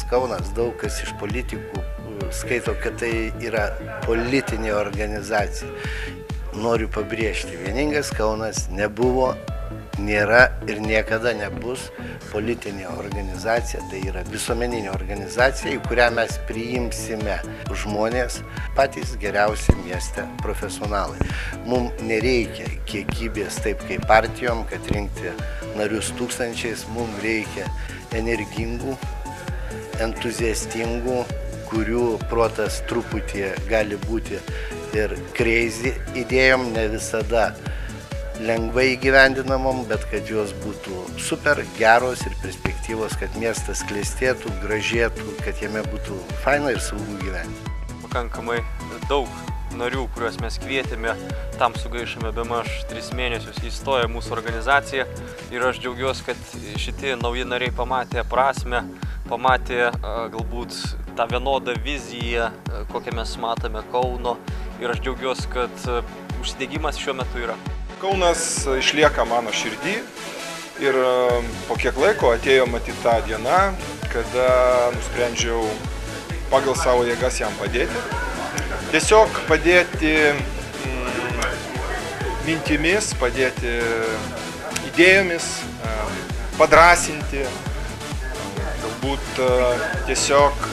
Kaunas, daug kas iš politikų skaito, kad tai yra politinė organizacija. Noriu pabrėžti, Vieningas Kaunas nebuvo, nėra ir niekada nebus politinė organizacija, tai yra visuomeninė organizacija, į kurią mes priimsime žmonės, patys geriausi mieste profesionalai. Mums nereikia kiekybės taip kaip partijom, kad rinkti narius tūkstančiais, mums reikia energingų, entuziastingų, kurių protas truputį gali būti ir crazy idėjom, ne visada lengvai įgyvendinamom, bet kad jos būtų super geros ir perspektyvos, kad miestas klestėtų, gražėtų, kad jame būtų faina ir saugu gyventi. Pakankamai daug narių, kuriuos mes kvietėme, tam sugaišame bemaž 3 mėnesius, įstojo mūsų organizacija ir aš džiaugiuosi, kad šitie nauji nariai pamatė prasmę, pamatė galbūt tą vienodą viziją, kokią mes matome Kauno ir aš džiaugiuosi, kad užsidegimas šiuo metu yra. Kaunas išlieka mano širdį ir po kiek laiko atėjo matyti tą dieną, kada nusprendžiau pagal savo jėgas jam padėti. Tiesiog padėti mintimis, padėti idėjomis, padrąsinti, galbūt tiesiog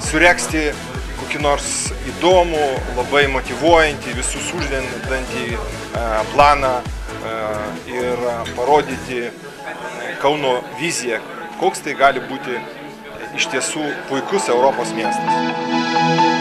suregzti kokį nors įdomų, labai motyvuojantį, visus uždedantį planą ir parodyti Kauno viziją, koks tai gali būti iš tiesų puikus Europos miestas.